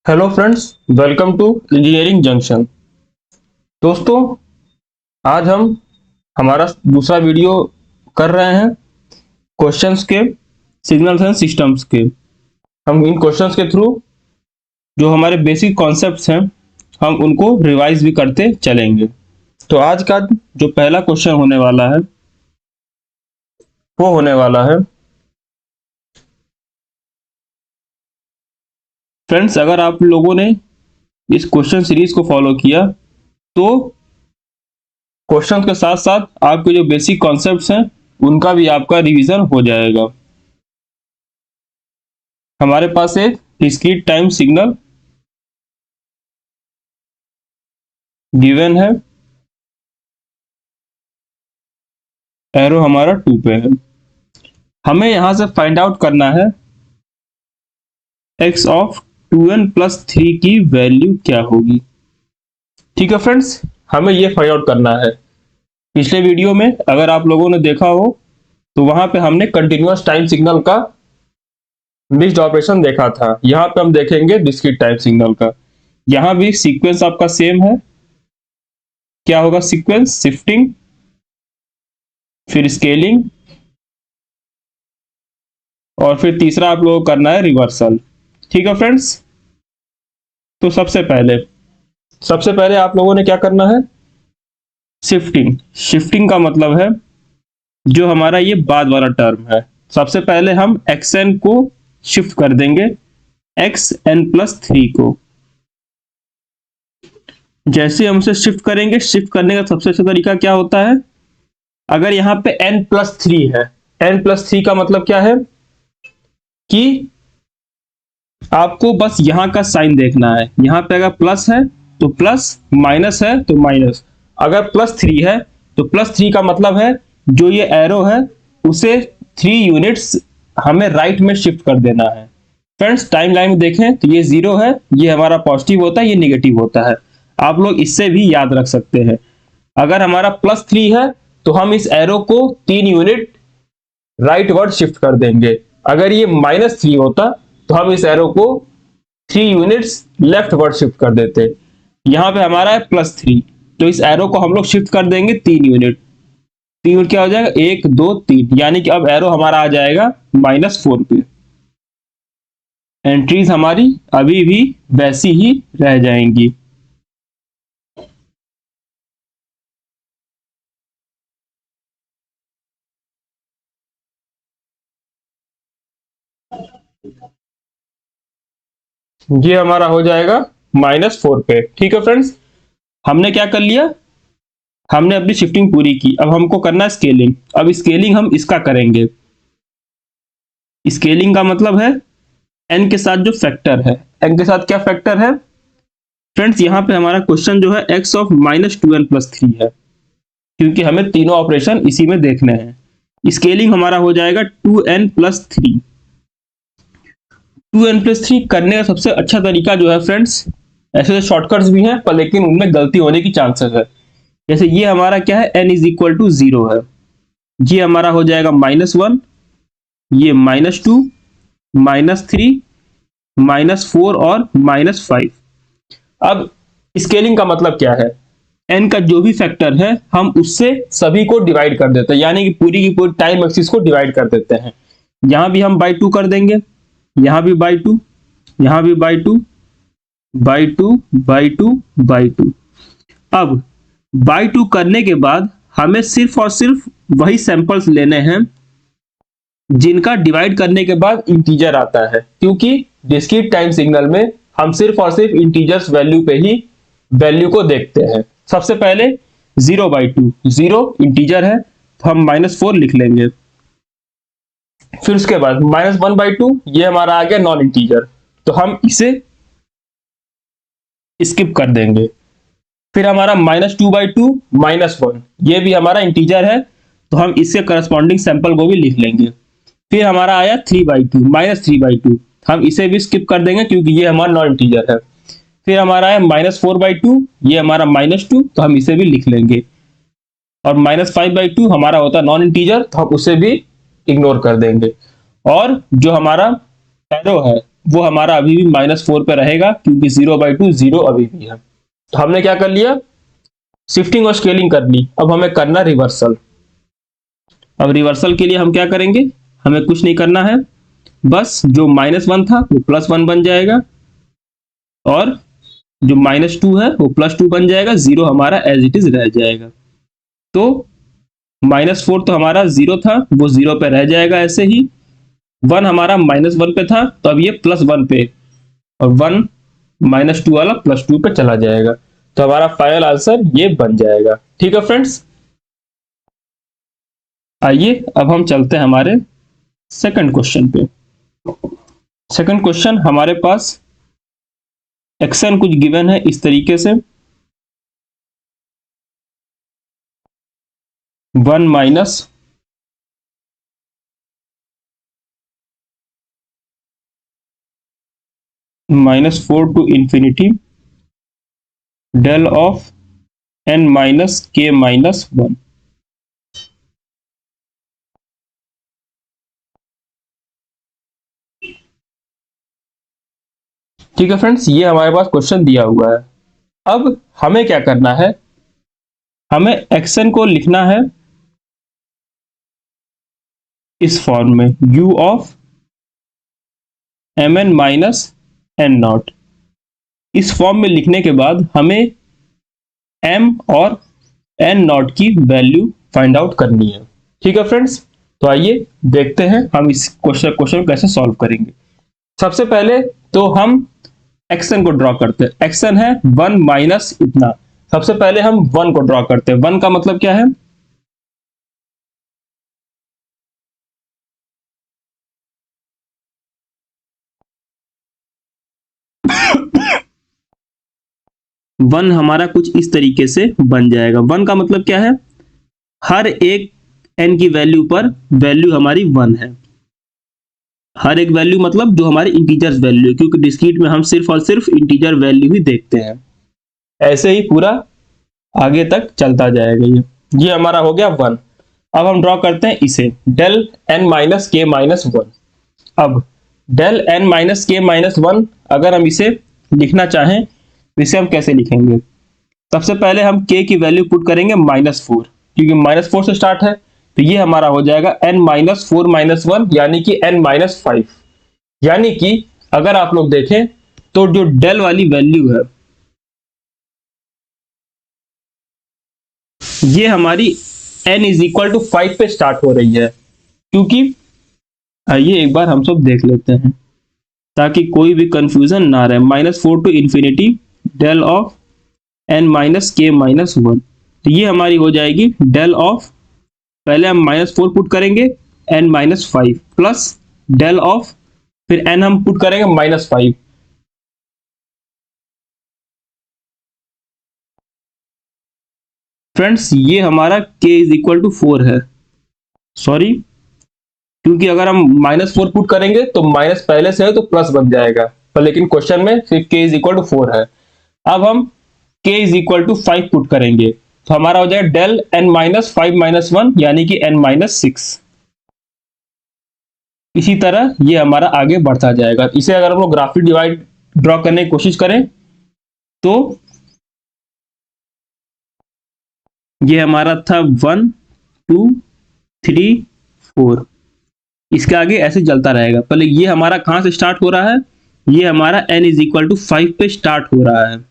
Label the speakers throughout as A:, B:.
A: Hello friends, welcome to engineering junction. दोस्तों, आज हम हमारा दूसरा वीडियो कर रहे हैं क्वेश्चंस के, सिग्नल्स एंड सिस्टम्स के। हम इन क्वेश्चंस के थ्रू जो हमारे बेसिक कॉन्सेप्ट्स हैं हम उनको रिवाइज भी करते चलेंगे। तो आज का जो पहला क्वेश्चन होने वाला है वो होने वाला है, फ्रेंड्स, अगर आप लोगों ने इस क्वेश्चन सीरीज को फॉलो किया तो क्वेश्चन के साथ साथ आपके जो बेसिक कॉन्सेप्ट्स हैं उनका भी आपका रिवीजन हो जाएगा। हमारे पास एक डिस्क्रीट टाइम सिग्नल गिवन है, एरो हमारा 2 पे है। हमें यहां से फाइंड आउट करना है x ऑफ 2n प्लस 3 की वैल्यू क्या होगी। ठीक है फ्रेंड्स, हमें ये फाइंड आउट करना है। पिछले वीडियो में अगर आप लोगों ने देखा हो तो वहां पे हमने कंटिन्यूअस टाइम सिग्नल का मिक्स्ड ऑपरेशन देखा था। यहाँ पे हम देखेंगे डिस्क्रीट टाइम सिग्नल का। यहाँ भी सीक्वेंस आपका सेम है। क्या होगा सीक्वेंस? शिफ्टिंग, फिर स्केलिंग, और फिर तीसरा आप लोगों को करना है रिवर्सल। ठीक है फ्रेंड्स, तो सबसे पहले आप लोगों ने क्या करना है? शिफ्टिंग। शिफ्टिंग का मतलब है जो हमारा ये बाद वाला टर्म है, सबसे पहले हम xn को शिफ्ट कर देंगे xn प्लस 3 को। जैसे हम उसे शिफ्ट करेंगे, शिफ्ट करने का सबसे अच्छा तरीका क्या होता है? अगर यहाँ पे n प्लस 3 है, n प्लस 3 का मतलब क्या है कि आपको बस यहां का साइन देखना है। यहां पे अगर प्लस है तो प्लस, माइनस है तो माइनस। अगर प्लस 3 है तो प्लस 3 का मतलब है जो ये एरो है उसे 3 यूनिट्स हमें राइट में शिफ्ट कर देना है। फ्रेंड्स, टाइम लाइन में देखें तो ये 0 है, ये हमारा पॉजिटिव होता है, ये निगेटिव होता है। आप लोग इससे भी याद रख सकते हैं। अगर हमारा प्लस 3 है तो हम इस एरो को 3 यूनिट राइट वर्ड शिफ्ट कर देंगे। अगर ये -3 होता तो हम इस एरो को 3 यूनिट्स लेफ्ट वर्ड शिफ्ट कर देते। यहाँ पे हमारा है +3, तो इस एरो को हम लोग शिफ्ट कर देंगे 3 यूनिट। 3 यूनिट क्या हो जाएगा? 1 2 3, यानी कि अब एरो हमारा आ जाएगा -4 पे। एंट्रीज हमारी अभी भी वैसी ही रह जाएंगी। ये हमारा हो जाएगा -4 पे। ठीक है फ्रेंड्स, हमने क्या कर लिया? हमने अपनी शिफ्टिंग पूरी की। अब हमको करना है स्केलिंग। अब स्केलिंग हम इसका करेंगे। स्केलिंग का मतलब है n के साथ जो फैक्टर है। n के साथ क्या फैक्टर है? फ्रेंड्स, यहाँ पे हमारा क्वेश्चन जो है x ऑफ -2n प्लस 3 है, क्योंकि हमें तीनों ऑपरेशन इसी में देखने हैं। स्केलिंग हमारा हो जाएगा 2n प्लस 3। 2n प्लस 3 करने का सबसे अच्छा तरीका जो है फ्रेंड्स, ऐसे तो शॉर्टकट्स भी हैं पर लेकिन उनमें गलती होने की चांसेस है। जैसे ये हमारा क्या है? n इज इक्वल टू 0 है। ये हमारा हो जाएगा -1, ये -2, -3, -4 और -5। अब स्केलिंग का मतलब क्या है? n का जो भी फैक्टर है हम उससे सभी को डिवाइड कर देते हैं, यानी कि पूरी की पूरी टाइम एक्सिस को डिवाइड कर देते हैं। यहां भी हम बाई 2 कर देंगे, यहां भी बाई 2, यहां भी बाई 2, बाई 2, बाई 2, बाई 2। अब बाई 2 करने के बाद हमें सिर्फ और सिर्फ वही सैंपल्स लेने हैं जिनका डिवाइड करने के बाद इंटीजर आता है, क्योंकि डिस्क्रीट टाइम सिग्नल में हम सिर्फ और सिर्फ इंटीजर्स वैल्यू पे ही वैल्यू को देखते हैं। सबसे पहले 0/2, 0 इंटीजर है तो हम -4 लिख लेंगे। फिर उसके बाद -1/2, ये हमारा आ गया नॉन इंटीजर, तो हम इसे स्किप कर देंगे। फिर हमारा -2/2, -1, ये भी हमारा इंटीजर है तो हम इससे करस्पॉन्डिंग सैंपल को भी लिख लेंगे। फिर हमारा आया 3/2, -3/2, हम इसे भी स्किप कर देंगे क्योंकि ये हमारा नॉन इंटीजर है। फिर हमारा है -4/2, ये हमारा -2, तो हम इसे भी लिख लेंगे। और -5/2 हमारा होता है नॉन इंटीजर, तो हम उसे भी इग्नोर कर देंगे। और जो हमारा एरो है वो हमारा अभी भी -4 पे रहेगा, क्योंकि 0/2 0 अभी भी है। तो हमने क्या कर लिया, शिफ्टिंग और स्केलिंग कर ली। अब हमें करना रिवर्सल। अब रिवर्सल के लिए हम क्या करेंगे, हमें कुछ नहीं करना है, बस जो -1 था वो +1 बन जाएगा, और जो -2 है वो +2 बन जाएगा, 0 हमारा एज इट इज रह जाएगा। तो -4 तो हमारा 0 था, वो 0 पे रह जाएगा ऐसे ही। 1 हमारा -1 पे था, तो अब ये +1 पे, और 1 -2 वाला +2 पे चला जाएगा। तो हमारा फाइनल आंसर ये बन जाएगा। ठीक है फ्रेंड्स, आइए अब हम चलते हैं हमारे सेकंड क्वेश्चन पे। सेकंड क्वेश्चन हमारे पास एक्शन कुछ गिवन है इस तरीके से, 1 minus -4 to infinity del of n minus k minus 1। ठीक है फ्रेंड्स, ये हमारे पास क्वेश्चन दिया हुआ है। अब हमें क्या करना है, हमें एक्शन को लिखना है इस फॉर्म में, u of mn minus n not. इस फॉर्म में लिखने के बाद हमें m और n नॉट की वैल्यू फाइंड आउट करनी है। ठीक है फ्रेंड्स, तो आइए देखते हैं हम इस क्वेश्चन कैसे सॉल्व करेंगे। सबसे पहले तो हम एक्शन को ड्रॉ करते हैं। एक्शन है 1 माइनस इतना। सबसे पहले हम 1 को ड्रॉ करते हैं। 1 का मतलब क्या है, वन हमारा कुछ इस तरीके से बन जाएगा। 1 का मतलब क्या है, हर एक n की वैल्यू पर वैल्यू हमारी 1 है। हर एक वैल्यू मतलब जो हमारी इंटीजर्स वैल्यू है, क्योंकि डिस्क्रीट में हम सिर्फ और सिर्फ इंटीजर वैल्यू ही देखते हैं। ऐसे ही पूरा आगे तक चलता जाएगा। ये हमारा हो गया 1। अब हम ड्रॉ करते हैं इसे, del n minus k minus 1। अब del n minus k minus 1 अगर हम इसे लिखना चाहें तो इसे हम कैसे लिखेंगे। सबसे पहले हम k की वैल्यू पुट करेंगे -4, क्योंकि -4 से स्टार्ट है। तो ये हमारा हो जाएगा n माइनस 4 माइनस 1, यानी कि n माइनस 5। यानी कि अगर आप लोग देखें तो जो डेल वाली वैल्यू है ये हमारी n इज इक्वल टू 5 पे स्टार्ट हो रही है। क्योंकि आइए एक बार हम सब देख लेते हैं ताकि कोई भी कंफ्यूजन ना रहे। -4 to infinity del of n minus k minus 1। तो ये हमारी हो जाएगी डेल ऑफ, पहले हम -4 पुट करेंगे n minus 5 plus del of, फिर n हम पुट करेंगे -5। फ्रेंड्स ये हमारा k इज इक्वल टू 4 है। सॉरी, क्योंकि अगर हम -4 पुट करेंगे तो माइनस पहले से है तो प्लस बन जाएगा, पर लेकिन क्वेश्चन में सिर्फ k इज इक्वल टू 4 है। अब हम k is equal to 5 put करेंगे तो हमारा हो जाएगा डेल n माइनस 5 माइनस 1, यानी कि n माइनस 6। इसी तरह ये हमारा आगे बढ़ता जाएगा। इसे अगर हम लोग ग्राफिक डिवाइड ड्रॉ करने की कोशिश करें तो ये हमारा था 1 2 3 4। इसके आगे ऐसे चलता रहेगा। पहले ये हमारा कहां से स्टार्ट हो रहा है, ये हमारा n इज इक्वल टू 5 पे स्टार्ट हो रहा है,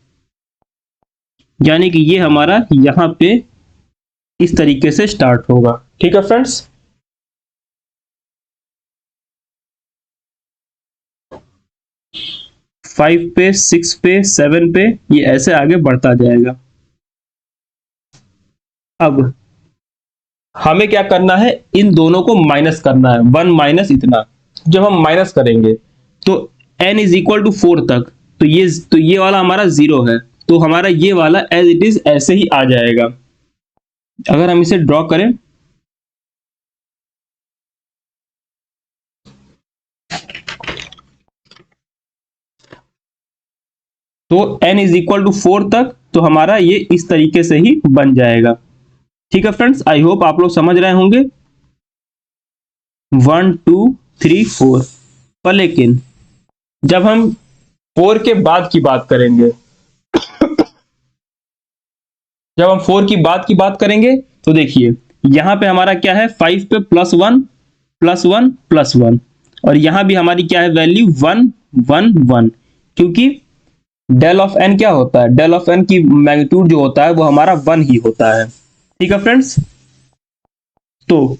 A: यानी कि ये हमारा यहां पे इस तरीके से स्टार्ट होगा। ठीक है फ्रेंड्स, फाइव पे 6 पे 7 पे ये ऐसे आगे बढ़ता जाएगा। अब हमें क्या करना है, इन दोनों को माइनस करना है। 1 माइनस इतना, जब हम माइनस करेंगे तो n इज इक्वल टू 4 तक, तो ये वाला हमारा 0 है, तो हमारा ये वाला एज इट इज ऐसे ही आ जाएगा। अगर हम इसे ड्रॉ करें तो n इज इक्वल टू 4 तक, तो हमारा ये इस तरीके से ही बन जाएगा। ठीक है फ्रेंड्स, आई होप आप लोग समझ रहे होंगे। 1 2 3 4, पर लेकिन जब हम 4 के बाद की बात करेंगे, जब हम 4 की बाद की बात करेंगे तो देखिए यहां पे हमारा क्या है, 5 पे +1 +1 +1, और यहां भी हमारी क्या है वैल्यू 1 1 1, क्योंकि डेल ऑफ एन क्या होता है, डेल ऑफ एन की मैग्नीट्यूड जो होता है वो हमारा 1 ही होता है। ठीक है फ्रेंड्स, तो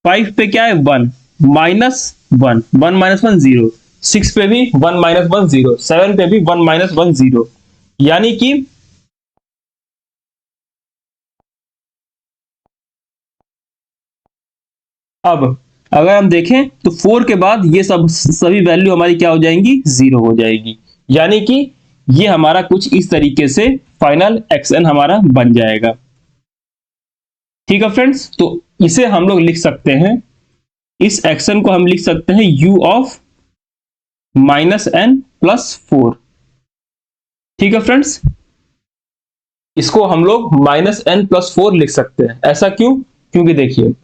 A: 5 पे क्या है 1 माइनस 1 1 माइनस 1 0, 6 पे भी 1 माइनस 1 0, 7 पे भी 1 माइनस 1 0, यानी कि अब अगर हम देखें तो 4 के बाद ये सब सभी वैल्यू हमारी क्या हो जाएंगी, 0 हो जाएगी, यानी कि ये हमारा कुछ इस तरीके से फाइनल एक्शन हमारा बन जाएगा। ठीक है फ्रेंड्स, तो इसे हम लोग लिख सकते हैं, इस एक्शन को हम लिख सकते हैं u ऑफ -n+4। ठीक है फ्रेंड्स, इसको हम लोग -n+4 लिख सकते हैं। ऐसा क्यों, क्योंकि देखिए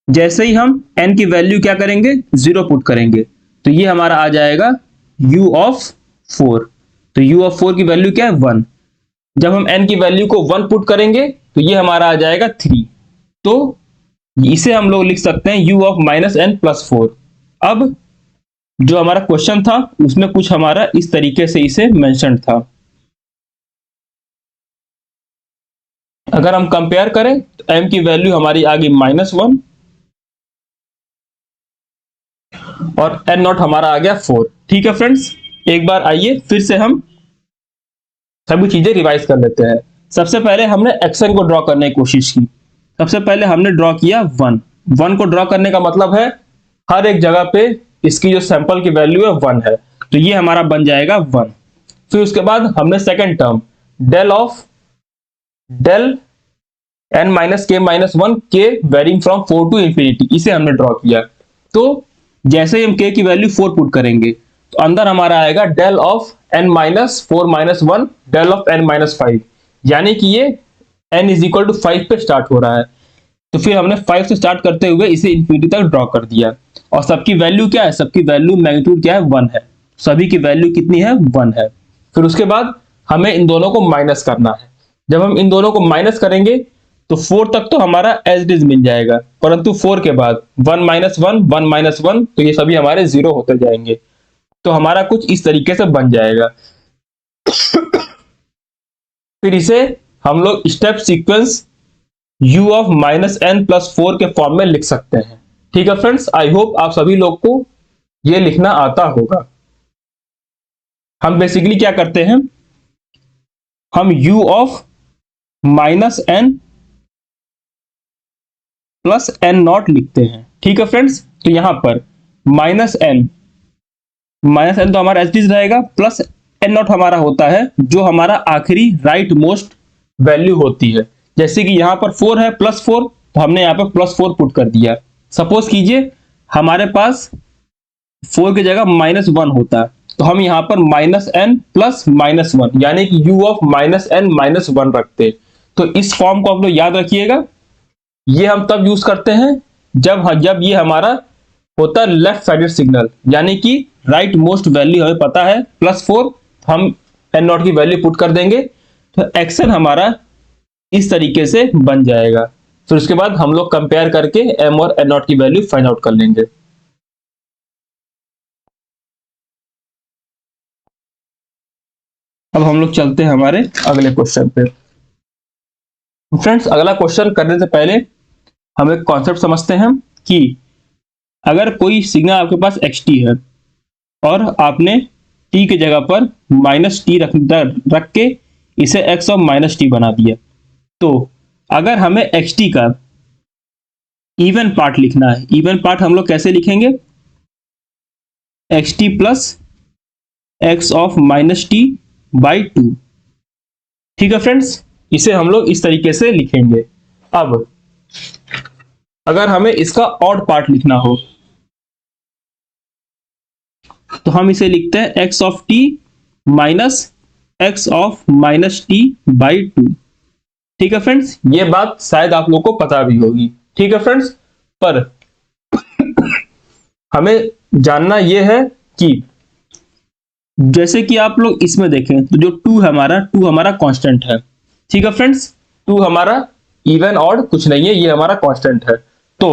A: जैसे ही हम n की वैल्यू क्या करेंगे, 0 पुट करेंगे, तो ये हमारा आ जाएगा u ऑफ 4। तो u ऑफ 4 की वैल्यू क्या है 1। जब हम n की वैल्यू को 1 पुट करेंगे तो ये हमारा आ जाएगा 3। तो इसे हम लोग लिख सकते हैं u ऑफ -n+4। अब जो हमारा क्वेश्चन था उसमें कुछ हमारा इस तरीके से इसे मेंशन था। अगर हम कंपेयर करें तो m की वैल्यू हमारी आ गई -1 और n नॉट हमारा आ गया 4। ठीक है फ्रेंड्स, एक बार आइए फिर से हम सभी चीजें रिवाइज कर लेते हैं। सबसे पहले हमने एक्शन को ड्रॉ करने की कोशिश की। सबसे पहले हमने ड्रॉ किया 1। 1 को ड्रॉ करने का मतलब है हर एक जगह पे इसकी जो सैंपल की वैल्यू है 1 है, तो ये हमारा बन जाएगा 1। फिर उसके बाद हमने second term del of del n-k-1 के वेरिंग फ्रॉम 4 टू इंफिनिटी, इसे हमने ड्रॉ किया। तो जैसे ही हम k की वैल्यू 4 पुट करेंगे तो अंदर हमारा आएगा del of n-4 - 1 del of n-5, यानी कि ये n = 5 पे स्टार्ट हो रहा है। तो फिर हमने 5 से स्टार्ट करते हुए इसे इंफिनिटी तक ड्रॉ कर दिया, और सबकी वैल्यू क्या है, सबकी वैल्यू मैग्नीट्यूड क्या है 1 है, सभी की वैल्यू कितनी है 1 है। फिर उसके बाद हमें इन दोनों को माइनस करना है। जब हम इन दोनों को माइनस करेंगे तो 4 तक तो हमारा एज इट इज मिल जाएगा, परंतु 4 के बाद 1 - 1 1 - 1, तो ये सभी हमारे 0 होते जाएंगे। तो हमारा कुछ इस तरीके से बन जाएगा। फिर इसे हम लोग step sequence u of -n+4 के फॉर्म में लिख सकते हैं। ठीक है फ्रेंड्स, आई होप आप सभी लोग को ये लिखना आता होगा। हम बेसिकली क्या करते हैं, हम u ऑफ -n+n0 लिखते हैं। ठीक है फ्रेंड्स, तो यहां पर -n तो हमारा एच रहेगा, प्लस n0 हमारा होता है जो हमारा आखिरी राइट मोस्ट वैल्यू होती है। जैसे कि यहां पर 4 है, +4, तो हमने यहां पर +4 पुट कर दिया। सपोज कीजिए हमारे पास 4 की जगह -1 होता है, तो हम यहां पर -n प्लस -1 यानी कि u ऑफ -n -1 रखते। तो इस फॉर्म को आप लोग याद रखिएगा। ये हम तब यूज करते हैं जब ये हमारा होता है लेफ्ट साइडेड सिग्नल, यानी कि राइट मोस्ट वैल्यू हमें पता है +4, हम n0 की वैल्यू पुट कर देंगे, तो एक्शन हमारा इस तरीके से बन जाएगा। फिर उसके बाद हम लोग कंपेयर करके m और n0 की वैल्यू फाइंड आउट कर लेंगे। अब हम लोग चलते हैं हमारे अगले क्वेश्चन पे। फ्रेंड्स, अगला क्वेश्चन करने से पहले हम एक कॉन्सेप्ट समझते हैं कि अगर कोई सिग्नल आपके पास xt है और आपने t की जगह पर -t रख के इसे x और -t बना दिया, तो अगर हमें xt का इवन पार्ट लिखना है, इवन पार्ट हम लोग कैसे लिखेंगे, xt plus x of -t/2। ठीक है फ्रेंड्स, इसे हम लोग इस तरीके से लिखेंगे। अब अगर हमें इसका ऑड पार्ट लिखना हो तो हम इसे लिखते हैं x of t minus x of -t/2। ठीक है फ्रेंड्स, ये बात शायद आप लोग को पता भी होगी। ठीक है फ्रेंड्स, पर हमें जानना यह है कि जैसे कि आप लोग इसमें देखें तो जो टू हमारा कांस्टेंट है। ठीक है फ्रेंड्स, टू हमारा इवन ऑड कुछ नहीं है, ये हमारा कांस्टेंट है। तो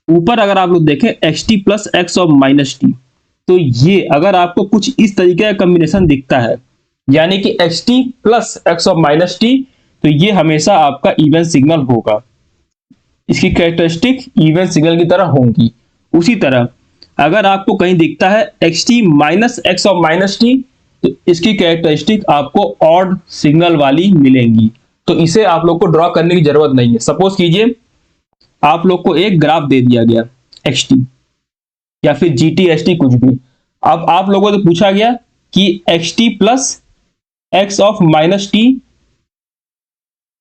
A: ऊपर अगर आप लोग देखें एक्स टी प्लस एक्स और माइनस टी, तो ये अगर आपको कुछ इस तरीके का कॉम्बिनेशन दिखता है, यानी कि एक्स टी प्लस एक्स और माइनस टी, तो ये हमेशा आपका इवन सिग्नल होगा, इसकी कैरेक्टरिस्टिक इवन सिग्नल की तरह होंगी। उसी तरह अगर आपको कहीं दिखता है एक्स टी माइनस एक्स और माइनस टी, तो इसकी कैरेक्टरिस्टिक आपको ऑड सिग्नल वाली मिलेंगी। तो इसे आप लोग को ड्रॉ करने की जरूरत नहीं है। सपोज कीजिए आप लोग को एक ग्राफ दे दिया गया एक्स टी या फिर जी टी एस टी कुछ भी। अब आप लोगों से पूछा गया कि x T plus x of minus T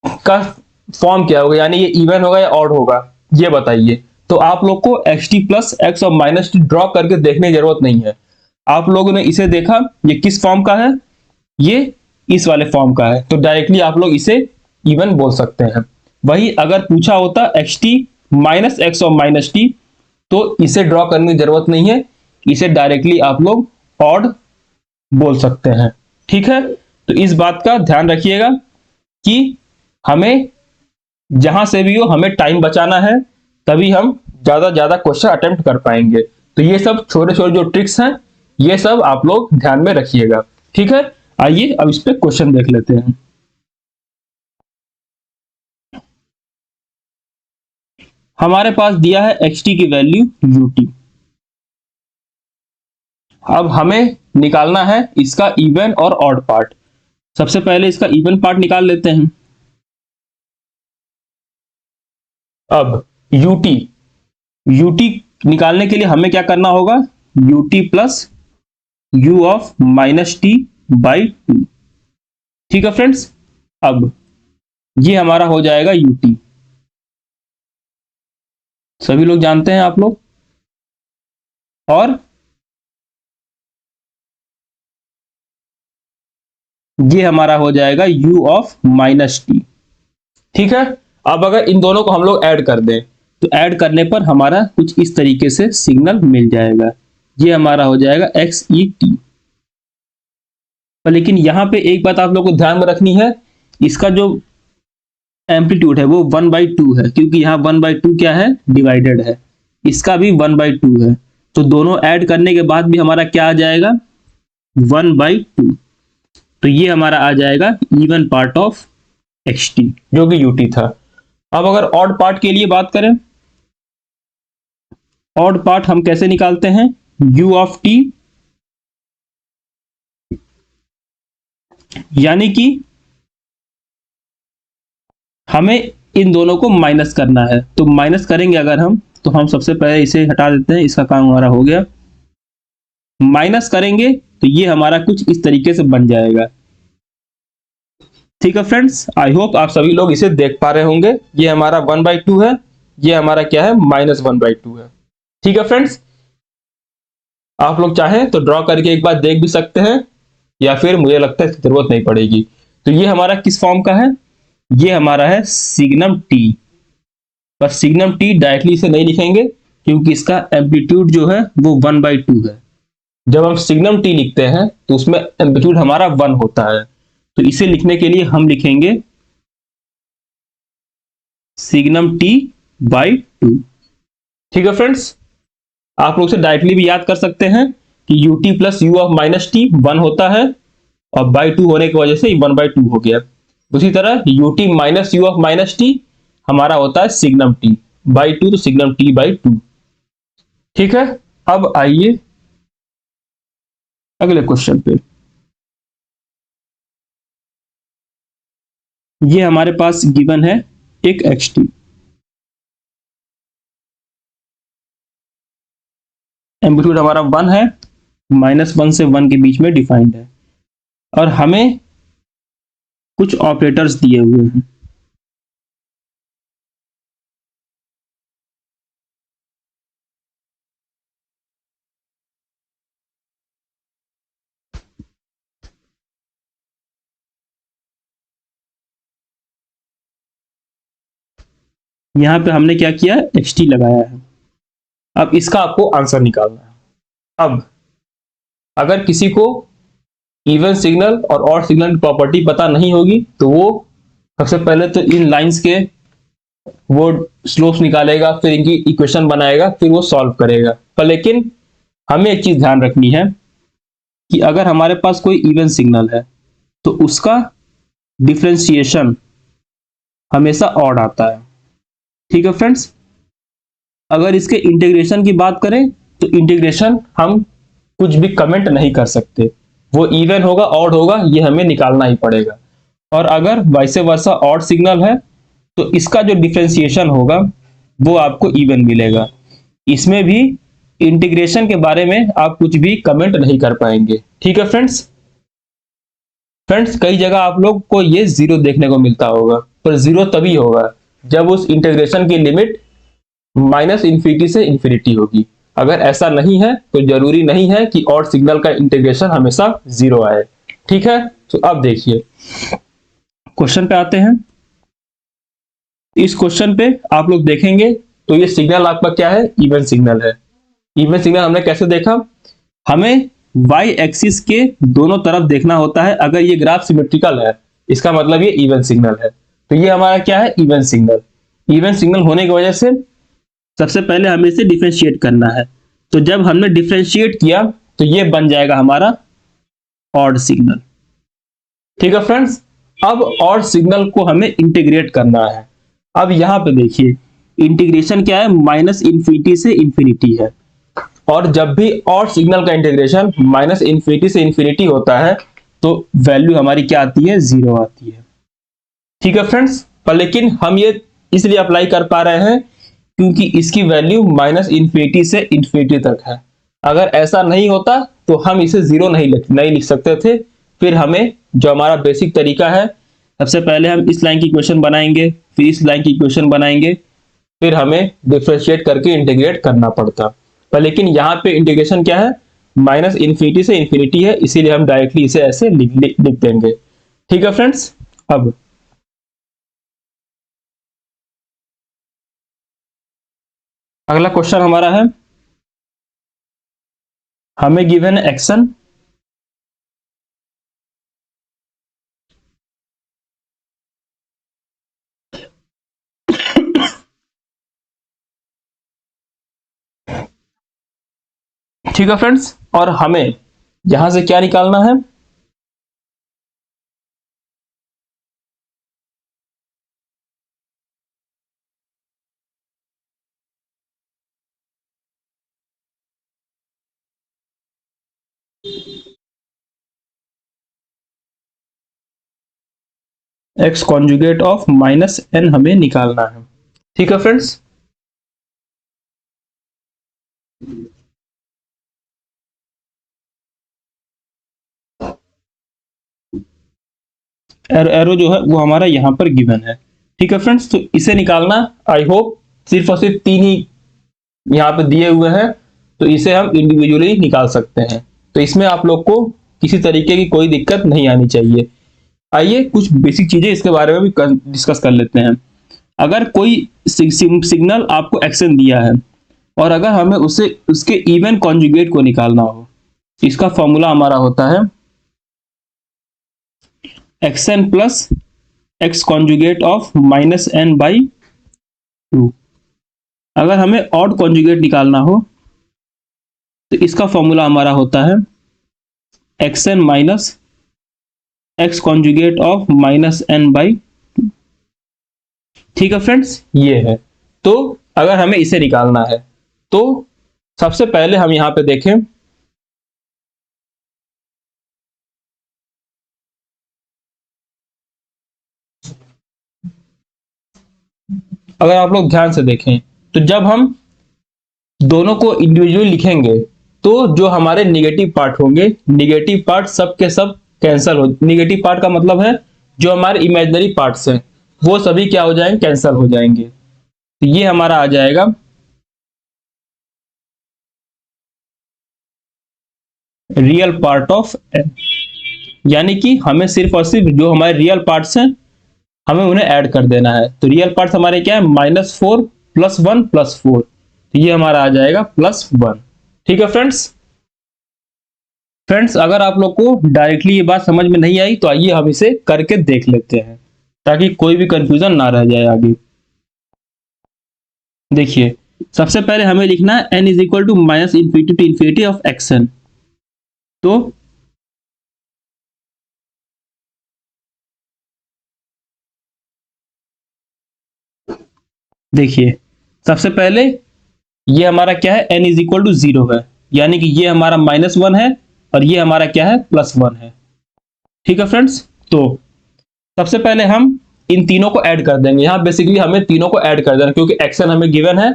A: का फॉर्म क्या होगा, यानी ये इवन होगा या ऑड होगा, ये बताइए। तो आप लोग को एक्स टी प्लस एक्स और माइनस टी ड्रॉ करके देखने की जरूरत नहीं है। आप लोगों ने इसे देखा, ये किस फॉर्म का है, ये इस वाले फॉर्म का है, तो डायरेक्टली आप लोग इसे इवन बोल सकते हैं। वही अगर पूछा होता एक्स टी माइनस एक्स और माइनस टी, तो इसे ड्रॉ करने की जरूरत नहीं है, इसे डायरेक्टली आप लोग ऑड बोल सकते हैं। ठीक है, तो इस बात का ध्यान रखिएगा कि हमें जहां से भी हो हमें टाइम बचाना है, तभी हम ज्यादा क्वेश्चन अटेम्प्ट कर पाएंगे। तो ये सब छोटे छोटे जो ट्रिक्स हैं, ये सब आप लोग ध्यान में रखिएगा। ठीक है, आइए अब इस पे क्वेश्चन देख लेते हैं। हमारे पास दिया है एक्स टी की वैल्यू यू टी। अब हमें निकालना है इसका इवन और ऑड पार्ट। सबसे पहले इसका इवन पार्ट निकाल लेते हैं। अब यूटी यूटी निकालने के लिए हमें क्या करना होगा, UT plus you of minus T by two. ठीक है फ्रेंड्स, अब ये हमारा हो जाएगा यूटी, सभी लोग जानते हैं आप लोग। और ये हमारा हो जाएगा u ऑफ माइनस टी। ठीक है, अब अगर इन दोनों को हम लोग ऐड कर दें, तो ऐड करने पर हमारा कुछ इस तरीके से सिग्नल मिल जाएगा। ये हमारा हो जाएगा एक्स ई टी। लेकिन यहां पे एक बात आप लोग को ध्यान में रखनी है, इसका जो एम्पलीट्यूड है वो 1/2 है, क्योंकि यहाँ 1/2 क्या है, डिवाइडेड है। इसका भी 1/2 है, तो दोनों ऐड करने के बाद भी हमारा क्या आ जाएगा, 1/2। तो ये हमारा आ जाएगा even part of x T, जो कि यूटी था। अब अगर ऑड पार्ट के लिए बात करें, ऑड पार्ट हम कैसे निकालते हैं, u ऑफ टी, यानी कि हमें इन दोनों को माइनस करना है। तो माइनस करेंगे अगर हम, तो हम सबसे पहले इसे हटा देते हैं, इसका काम हमारा हो गया। माइनस करेंगे तो ये हमारा कुछ इस तरीके से बन जाएगा। ठीक है फ्रेंड्स, आई होप आप सभी लोग इसे देख पा रहे होंगे। ये हमारा 1/2 है, ये हमारा क्या है, -1/2 है। ठीक है फ्रेंड्स, आप लोग चाहें तो ड्रॉ करके एक बार देख भी सकते हैं, या फिर मुझे लगता है इसकी जरूरत नहीं पड़ेगी। तो ये हमारा किस फॉर्म का है, ये हमारा है सिग्नम टी। पर सिग्नम टी डायरेक्टली इसे नहीं लिखेंगे, क्योंकि इसका एम्पलीट्यूड जो है वो 1/2 है। जब हम सिग्नम टी लिखते हैं तो उसमें एम्पलीट्यूड हमारा 1 होता है। तो इसे लिखने के लिए हम लिखेंगे सिग्नम टी बाई 2। ठीक है फ्रेंड्स, आप लोग से डायरेक्टली भी याद कर सकते हैं कि U T plus you of minus T 1 होता है, और बाई 2 होने की वजह से 1/2 हो गया। उसी तरह U T minus you of minus T हमारा होता है सिग्नम टी बाई 2, तो सिग्नम टी बाई 2। ठीक है, अब आइए अगले क्वेश्चन पे। ये हमारे पास गिवन है एक एक्स टी, एम्पलीट्यूड हमारा 1 है, -1 से 1 के बीच में डिफाइंड है, और हमें कुछ ऑपरेटर्स दिए हुए हैं। यहां पे हमने क्या किया, एक्स टी लगाया है। अब इसका आपको आंसर निकालना है। अब अगर किसी को इवन सिग्नल और ऑड सिग्नल की प्रॉपर्टी पता नहीं होगी तो वो सबसे पहले तो इन लाइंस के वो स्लोप्स निकालेगा, फिर इनकी इक्वेशन बनाएगा, फिर वो सॉल्व करेगा। पर लेकिन हमें एक चीज ध्यान रखनी है कि अगर हमारे पास कोई इवन सिग्नल है तो उसका डिफरेंशिएशन हमेशा ऑड आता है। ठीक है फ्रेंड्स, अगर इसके इंटीग्रेशन की बात करें तो इंटीग्रेशन हम कुछ भी कमेंट नहीं कर सकते, वो इवन होगा ऑड होगा ये हमें निकालना ही पड़ेगा। और अगर वाइसे वर्सा ऑड सिग्नल है तो इसका जो डिफरेंशिएशन होगा वो आपको इवन मिलेगा। इसमें भी इंटीग्रेशन के बारे में आप कुछ भी कमेंट नहीं कर पाएंगे। ठीक है फ्रेंड्स, कई जगह आप लोग को ये जीरो देखने को मिलता होगा, पर जीरो तभी होगा जब उस इंटीग्रेशन की लिमिट माइनस इन्फिनिटी से इन्फिनिटी होगी। अगर ऐसा नहीं है तो जरूरी नहीं है कि ऑड सिग्नल का इंटीग्रेशन हमेशा जीरो आए। ठीक है, तो अब देखिए क्वेश्चन पे आते हैं। इस क्वेश्चन पे आप लोग देखेंगे तो ये सिग्नल आपका क्या है, इवन सिग्नल है। इवन सिग्नल हमने कैसे देखा, हमें वाई एक्सिस के दोनों तरफ देखना होता है। अगर ये ग्राफ सिमेट्रिकल है इसका मतलब ये इवन सिग्नल है। तो ये हमारा क्या है, इवन सिग्नल। इवन सिग्नल होने की वजह से सबसे पहले हमें इसे डिफरेंशिएट करना है। तो जब हमने डिफरेंशिएट किया तो ये बन जाएगा हमारा ऑड सिग्नल। ठीक है फ्रेंड्स, अब ऑड सिग्नल को हमें इंटीग्रेट करना है। अब यहां पे देखिए इंटीग्रेशन क्या है, माइनस इन्फिनिटी से इन्फिनिटी है। और जब भी ऑड सिग्नल का इंटीग्रेशन माइनस इन्फिनिटी से इन्फिनिटी होता है तो वैल्यू हमारी क्या आती है, जीरो आती है। ठीक है फ्रेंड्स, पर लेकिन हम ये इसलिए अप्लाई कर पा रहे हैं क्योंकि इसकी वैल्यू माइनस इन्फिनिटी से इन्फिनिटी तक है। अगर ऐसा नहीं होता तो हम इसे जीरो नहीं लिख सकते थे। फिर हमें जो हमारा बेसिक तरीका है, सबसे पहले हम इस लाइन की इक्वेशन बनाएंगे, फिर इस लाइन की इक्वेशन बनाएंगे, फिर हमें डिफरेंशिएट करके इंटीग्रेट करना पड़ता। पर लेकिन यहाँ पे इंटीग्रेशन क्या है, माइनस इन्फिनिटी से इन्फिनिटी है, इसीलिए हम डायरेक्टली इसे ऐसे लिख देंगे। ठीक है फ्रेंड्स, अब अगला क्वेश्चन हमारा है, हमें गिवन है एक्शन ठीक है फ्रेंड्स, और हमें यहां से क्या निकालना है, x conjugate of minus n हमें निकालना है। ठीक है फ्रेंड्स, एरो जो है वो हमारा यहां पर गिवन है। ठीक है फ्रेंड्स, तो इसे निकालना आई होप सिर्फ और सिर्फ तीन ही यहाँ पे दिए हुए हैं, तो इसे हम इंडिविजुअली निकाल सकते हैं। तो इसमें आप लोग को किसी तरीके की कोई दिक्कत नहीं आनी चाहिए। आइए कुछ बेसिक चीजें इसके बारे में भी डिस्कस कर लेते हैं। अगर कोई सिग्नल आपको एक्शन दिया है और अगर हमें उसे उसके इवन कॉन्जुगेट को निकालना हो, इसका फॉर्मूला हमारा होता है x n plus x conjugate of minus n by two. अगर हमें ऑड कॉन्जुगेट निकालना हो तो इसका फॉर्मूला हमारा होता है x n minus x conjugate of minus n by. ठीक है फ्रेंड्स, ये है। तो अगर हमें इसे निकालना है तो सबसे पहले हम यहां पे देखें, अगर आप लोग ध्यान से देखें तो जब हम दोनों को इंडिविजुअली लिखेंगे तो जो हमारे निगेटिव पार्ट होंगे, निगेटिव पार्ट सब के सब कैंसल हो। निगेटिव पार्ट का मतलब है जो हमारे इमेजिनरी पार्ट्स हैं वो सभी क्या हो जाएंगे, कैंसल हो जाएंगे। तो ये हमारा आ जाएगा रियल पार्ट ऑफ एन, यानी कि हमें सिर्फ और सिर्फ जो हमारे रियल पार्ट्स हैं हमें उन्हें ऐड कर देना है। तो रियल पार्ट्स हमारे क्या है, -4 + 1 + 4, तो ये हमारा आ जाएगा +1। ठीक है फ्रेंड्स, फ्रेंड्स, अगर आप लोग को डायरेक्टली ये बात समझ में नहीं आई तो आइए हम इसे करके देख लेते हैं ताकि कोई भी कंफ्यूजन ना रह जाए आगे। देखिए, सबसे पहले हमें लिखना है n is equal to minus infinity to infinity of xn। तो देखिए, सबसे पहले ये हमारा क्या है, n इज इक्वल टू 0 है, यानी कि ये हमारा -1 है और ये हमारा क्या है, +1 है। ठीक है फ्रेंड्स, तो सबसे पहले हम इन तीनों को ऐड कर देंगे। यहाँ बेसिकली हमें तीनों को ऐड कर देना क्योंकि xn हमें गिवन है।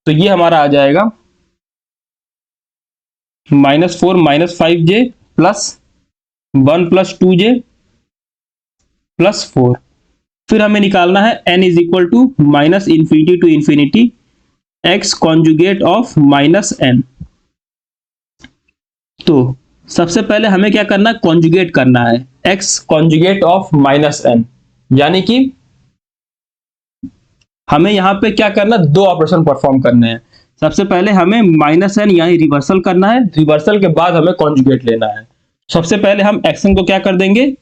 A: तो ये हमारा आ जाएगा -4 -5j प्लस 1 + 2j प्लस 4। फिर हमें निकालना है n is equal to minus infinity to infinity x conjugate of -n। तो सबसे पहले हमें क्या करना है, कॉन्जुगेट करना है x कॉन्जुगेट ऑफ -n, यानी कि हमें यहां पे क्या करना, दो ऑपरेशन परफॉर्म करने हैं। सबसे पहले हमें -n यानी रिवर्सल करना है, रिवर्सल के बाद हमें कॉन्जुगेट लेना है। सबसे पहले हम xn को क्या कर देंगे,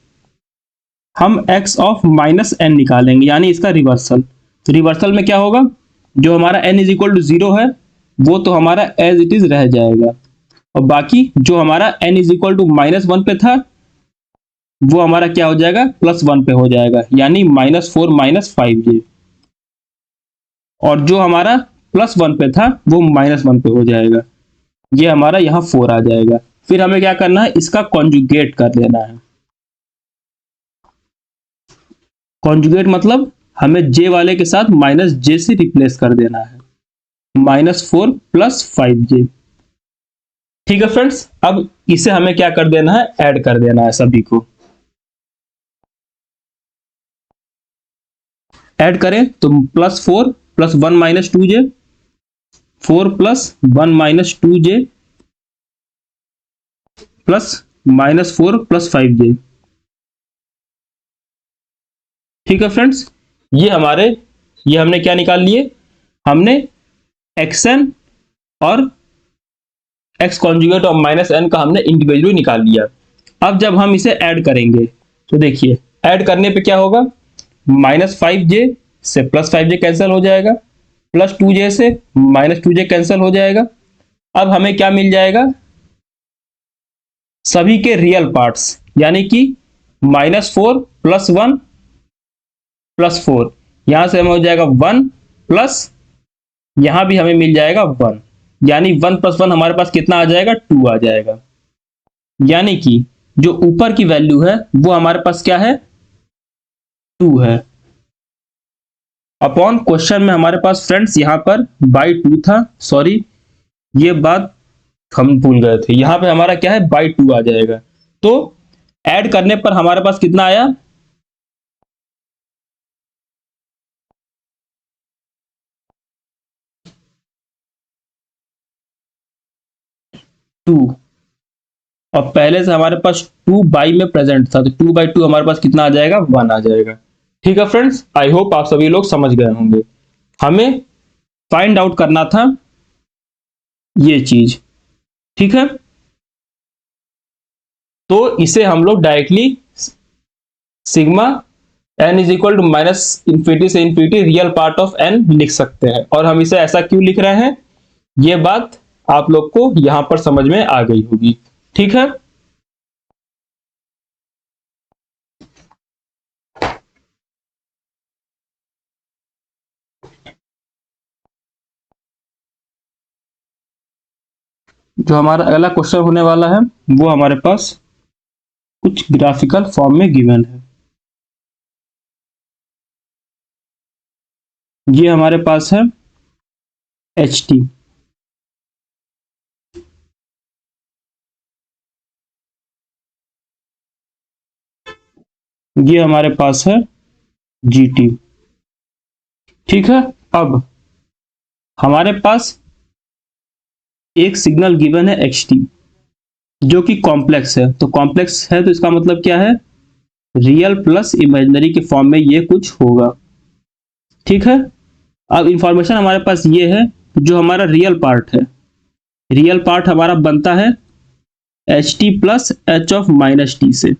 A: हम x ऑफ -n निकालेंगे यानी इसका रिवर्सल। तो रिवर्सल में क्या होगा, जो हमारा n इज इक्वल टू 0 है वो तो हमारा एज इट इज रह जाएगा, और बाकी जो हमारा n इज इक्वल टू -1 पे था वो हमारा क्या हो जाएगा, +1 पे हो जाएगा, यानी -4 -5j। और जो हमारा +1 पे था वो -1 पे हो जाएगा, ये हमारा यहाँ 4 आ जाएगा। फिर हमें क्या करना है, इसका कॉन्जुगेट कर लेना है। कॉन्जुगेट मतलब हमें j वाले के साथ -j से रिप्लेस कर देना है, -4 + 5j। ठीक है फ्रेंड्स, अब इसे हमें क्या कर देना है, ऐड कर देना है सभी को। ऐड करें तो +4 + 1 - 2j, 4 + 1 - 2j प्लस -4 + 5j। ठीक है फ्रेंड्स, ये हमने क्या निकाल लिए, हमने xn और x कॉन्जुगेट और -n का हमने इंडिविजुअली निकाल लिया। अब जब हम इसे ऐड करेंगे तो देखिए, ऐड करने पे क्या होगा, -5j से +5j कैंसिल हो जाएगा, +2j से -2j कैंसिल हो जाएगा। अब हमें क्या मिल जाएगा, सभी के रियल पार्ट्स, यानी कि -4 + 1 + 4, यहां से हमें हो जाएगा 1 प्लस यहां भी हमें मिल जाएगा 1, यानी 1 + 1 हमारे पास कितना आ जाएगा, 2 आ जाएगा। यानी कि जो ऊपर की वैल्यू है वो हमारे पास क्या है, 2 है। अपॉन क्वेश्चन में हमारे पास फ्रेंड्स यहां पर /2 था, सॉरी ये बात हम भूल गए थे, यहां पे हमारा क्या है, /2 आ जाएगा। तो ऐड करने पर हमारे पास कितना आया, 2, और पहले से हमारे पास 2 बाई में प्रेजेंट था, तो 2/2 हमारे पास कितना आ जाएगा, 1 आ जाएगा। ठीक है फ्रेंड्स, आई होप आप सभी लोग समझ गए होंगे। हमें फाइंड आउट करना था ये चीज, ठीक है। तो इसे हम लोग directly sigma n is equal to -infinity से infinity real part of n लिख सकते हैं। और हम इसे ऐसा क्यों लिख रहे हैं, ये बात आप लोग को यहां पर समझ में आ गई होगी, ठीक है। जो हमारा अगला क्वेश्चन होने वाला है वो हमारे पास कुछ ग्राफिकल फॉर्म में गिवन है। ये हमारे पास है ht, ये हमारे पास है gt। ठीक है, अब हमारे पास एक सिग्नल गिवन है xt जो कि कॉम्प्लेक्स है। तो कॉम्प्लेक्स है तो इसका मतलब क्या है, रियल प्लस इमेजिनरी के फॉर्म में ये कुछ होगा, ठीक है। अब इंफॉर्मेशन हमारे पास ये है, जो हमारा रियल पार्ट है, रियल पार्ट हमारा बनता है H T plus H of minus t से,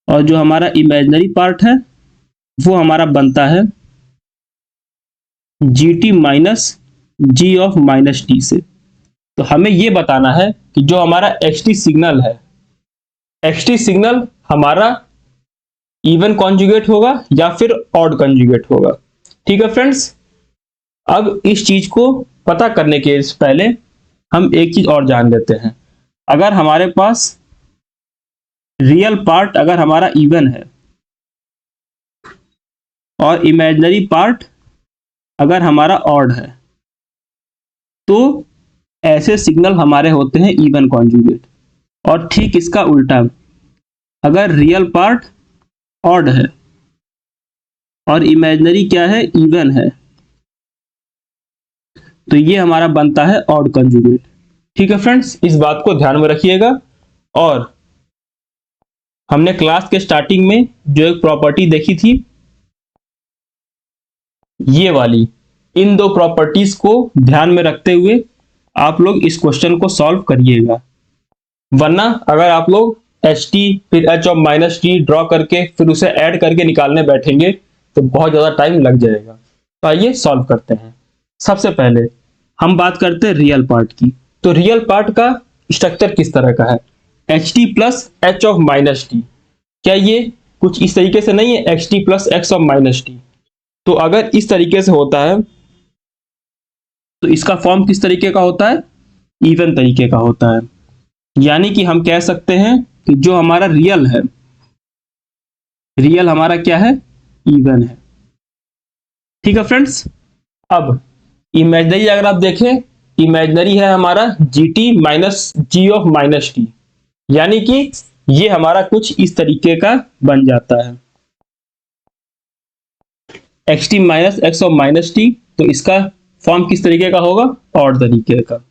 A: और जो हमारा इमेजिनरी पार्ट है वो हमारा बनता है g t minus g of minus t से। तो हमें ये बताना है कि जो हमारा एक्स टी सिग्नल है, एक्स टी सिग्नल हमारा इवन कॉन्जुगेट होगा या फिर ऑड कॉन्जुगेट होगा। ठीक है फ्रेंड्स, अब इस चीज को पता करने के पहले हम एक चीज और जान लेते हैं। अगर हमारे पास रियल पार्ट अगर हमारा इवन है और इमेजिनरी पार्ट अगर हमारा ऑड है, तो ऐसे सिग्नल हमारे होते हैं इवन कॉन्जुगेट। और ठीक इसका उल्टा, अगर रियल पार्ट ऑड है और इमेजिनरी क्या है, इवन है, तो ये हमारा बनता है ऑड कॉन्जुगेट। ठीक है फ्रेंड्स, इस बात को ध्यान में रखिएगा। और हमने क्लास के स्टार्टिंग में जो एक प्रॉपर्टी देखी थी, ये वाली, इन दो प्रॉपर्टीज को ध्यान में रखते हुए आप लोग इस क्वेश्चन को सॉल्व करिएगा। वरना अगर आप लोग एच टी फिर H of minus T draw करके फिर उसे ऐड करके निकालने बैठेंगे तो बहुत ज्यादा टाइम लग जाएगा। तो आइए सॉल्व करते हैं। सबसे पहले हम बात करते हैं रियल पार्ट की। तो रियल पार्ट का स्ट्रक्चर किस तरह का है, H T plus H of minus T. क्या ये कुछ इस तरीके से नहीं है, H T plus x of minus T? तो अगर इस तरीके से होता है तो इसका फॉर्म किस तरीके का होता है, इवन तरीके का होता है। यानी कि हम कह सकते हैं कि जो हमारा रियल है, रियल हमारा क्या है, इवन है। ठीक है फ्रेंड्स, अब इमेजिनरी अगर आप देखें, इमेजिनरी है हमारा g t minus g of minus t, यानी कि ये हमारा कुछ इस तरीके का बन जाता है, x T minus x of minus T. तो इसका फॉर्म किस तरीके का होगा, ऑड तरीके का।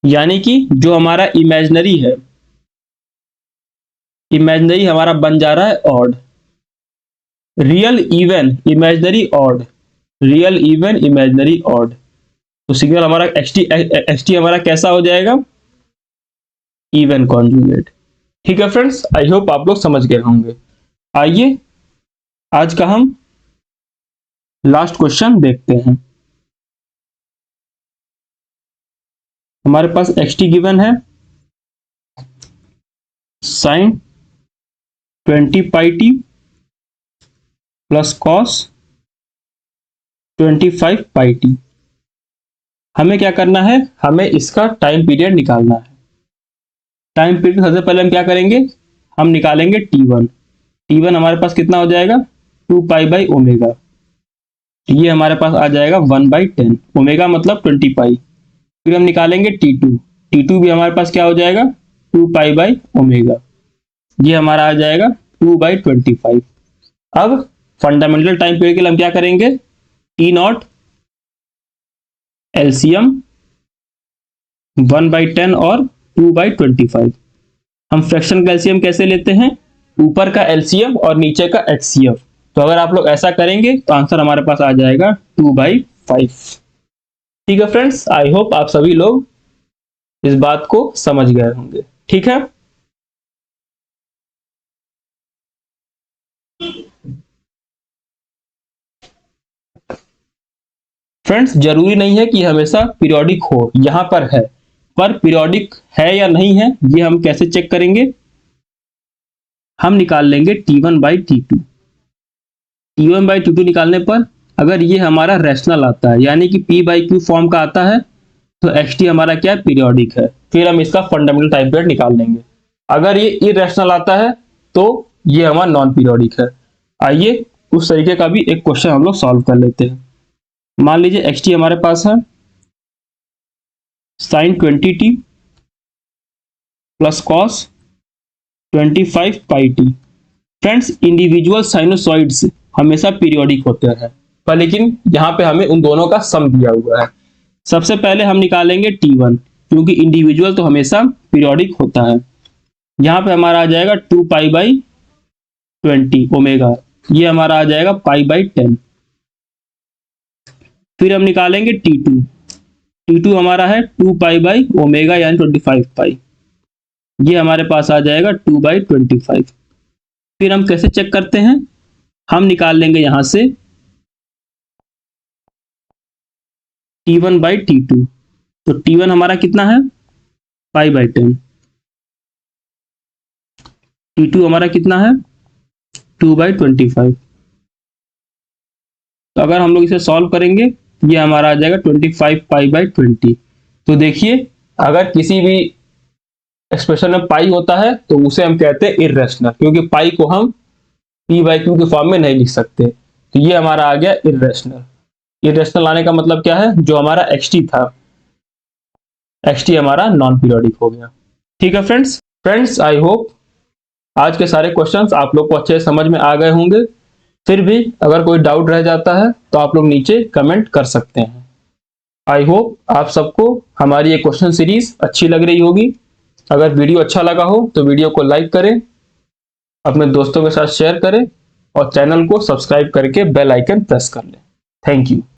A: यानी कि जो हमारा इमेजिनरी है, इमेजिनरी हमारा बन जा रहा है odd, real even imaginary odd, real even imaginary odd. तो सिग्नल हमारा एक्स टी हमारा कैसा हो जाएगा, इवन कॉन्जुगेट। ठीक है फ्रेंड्स, आई होप आप लोग समझ गए होंगे। आइए आज का हम लास्ट क्वेश्चन देखते हैं। हमारे पास एक्स टी गिवन है sign 20 pi T plus cos 25 pi T. हमें क्या करना है, हमें इसका टाइम पीरियड निकालना है। टाइम पीरियड सबसे पहले हम क्या करेंगे, हम निकालेंगे T1। T1 हमारे पास कितना हो जाएगा, 2 पाई बाई ओमेगा। ये हमारे पास आ जाएगा 1/10, ओमेगा मतलब 20 पाई। फिर हम निकालेंगे T2। T2 भी हमारे पास क्या हो जाएगा, 2 पाई बाई ओमेगा। ये हमारा आ जाएगा 2/25। अब फंडामेंटल टाइम पीरियड के लिए हम क्या करेंगे, T0 एलसीएम 1/10 और 2/25। हम फ्रैक्शन का एलसीएम कैसे लेते हैं, ऊपर का एलसीएम और नीचे का एचसीएफ। तो अगर आप लोग ऐसा करेंगे तो आंसर हमारे पास आ जाएगा 2/5। ठीक है फ्रेंड्स, आई होप आप सभी लोग इस बात को समझ गए होंगे। ठीक है, फ्रेंड्स जरूरी नहीं है कि हमेशा पीरियोडिक हो, यहां पर है, पर पीरियोडिक है या नहीं है ये हम कैसे चेक करेंगे, हम निकाल लेंगे T1/T2। T1/T2 निकालने पर अगर ये हमारा रैशनल आता है, यानी कि P/Q फॉर्म का आता है, तो XT हमारा क्या पीरियोडिक है। फिर हम इसका फंडामेंटल टाइम पीरियड निकाल लेंगे। अगर ये इरेशनल आता है तो ये हमारा नॉन पीरियोडिक है। आइए उस तरीके का भी एक क्वेश्चन हम लोग सॉल्व कर लेते हैं। मान लीजिए XT हमारे पास है sign 20t plus cos 25 pi T. Friends individual sinusoids हमेशा पीरियोडिक होते हैं, पर लेकिन यहाँ पे हमें उन दोनों का सम दिया हुआ है। सबसे पहले हम निकालेंगे T1, क्योंकि इंडिविजुअल तो हमेशा पीरियोडिक होता है। यहाँ पे हमारा आ जाएगा 2 पाई बाई 20 ओमेगा, ये हमारा आ जाएगा पाई बाई 10। फिर हम निकालेंगे T2। T2 हमारा है 2 पाई बाई ओमेगा यानी 25 पाई, ये हमारे पास आ जाएगा 2/25। फिर हम कैसे चेक करते हैं, हम निकाल लेंगे यहां से T1/T2। तो T1 हमारा कितना है π/10, T2 हमारा कितना है 2/25। तो अगर हम लोग इसे सॉल्व करेंगे ये हमारा आ जाएगा 25 π/20। तो देखिए अगर किसी भी एक्सप्रेशन में पाई होता है तो उसे हम कहते हैं इर्रेशनल, क्योंकि पाई को हम p/q के फॉर्म में नहीं लिख सकते। तो ये हमारा आ गया इर्रेशनल। इर्रेशनल आने का मतलब क्या है, जो हमारा xt था, xt हमारा नॉन पीरियोडिक हो गया। ठीक है फ्रेंड्स आई होप आज के सारे क्वेश्चंस आप लोग को अच्छे से समझ में आ गए होंगे। फिर भी अगर कोई डाउट रह जाता है तो आप लोग नीचे कमेंट कर सकते हैं। आई होप आप सबको हमारी ये क्वेश्चन सीरीज अच्छी लग रही होगी। अगर वीडियो अच्छा लगा हो तो वीडियो को लाइक करें, अपने दोस्तों के साथ शेयर करें और चैनल को सब्सक्राइब करके बेल आइकन प्रेस कर लें। Thank you.